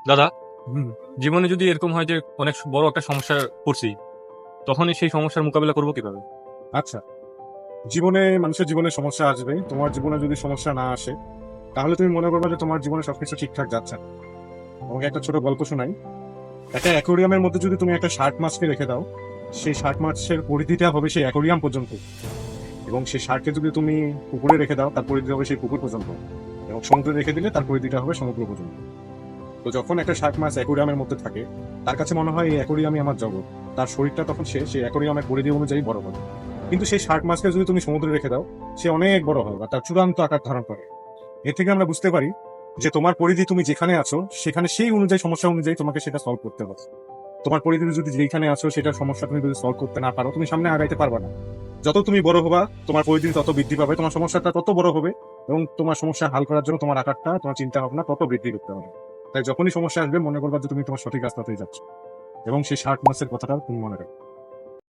দাদা, হুম। জীবনে যদি এরকম হয় যে অনেক বড় একটা সমস্যায় পড়ছি, তখনই সেই সমস্যার মোকাবিলা করবো কিভাবে? আচ্ছা, মানুষের জীবনে সমস্যা আসবে। তোমার জীবনে যদি সমস্যা না আসে, তাহলে তুমি মনে করবে যে তোমার জীবনে সবকিছু ঠিকঠাক যাচ্ছে না। তোমাকে একটা ছোট গল্প শোনাই। একটা অ্যাকোয়ারিয়ামের মধ্যে যদি তুমি একটা শার্ক মাছকে রেখে দাও, সেই শার্ক মাছের পরিধিটা হবে সেই অ্যাকোয়ারিয়াম পর্যন্ত, এবং সেই শার্ককে যদি তুমি পুকুরে রেখে দাও, তার পরিধি হবে সেই পুকুর পর্যন্ত, এবং সমুদ্রে রেখে দিলে তার পরিধিটা হবে সমুদ্র পর্যন্ত। তো যখন একটা শার্ক মাছ অ্যাকোয়ারিয়ামের মধ্যে থাকে, তার কাছে মনে হয় এই অ্যাকোয়ারিয়ামই আমার জগৎ। তার শরীরটা তখন সেই অ্যাকোয়ারিয়ামের পরিধি অনুযায়ী বড় হবে। কিন্তু সেই শার্ক মাছকে যদি তুমি সমুদ্রে রেখে দাও, সে অনেক বড় হবে বা তার চূড়ান্ত আকার ধারণ করে। এর থেকে আমরা বুঝতে পারি যে তোমার পরিধি তুমি যেখানে আছো সেখানে সেই অনুযায়ী সমস্যা অনুযায়ী তোমাকে সেটা সলভ করতে হবে। তোমার পরিধি যদি যেখানে আছো সেটার সমস্যা তুমি যদি সলভ করতে না পারো, তুমি সামনে আগাইতে পারবে না। যত তুমি বড় হবা, তোমার পরিধি তত বৃদ্ধি পাবে, তোমার সমস্যাটা তত বড় হবে, এবং তোমার সমস্যা হাল করার জন্য তোমার আকারটা, তোমার চিন্তা ভাবনা তত বৃদ্ধি করতে হবে। তাই যখনই সমস্যা আসবে, মনে করবা যে তুমি তোমার সঠিক রাস্তাতেই যাচ্ছ, এবং সেই শার্ট মাসের কথাটা তুমি মনে রাখো।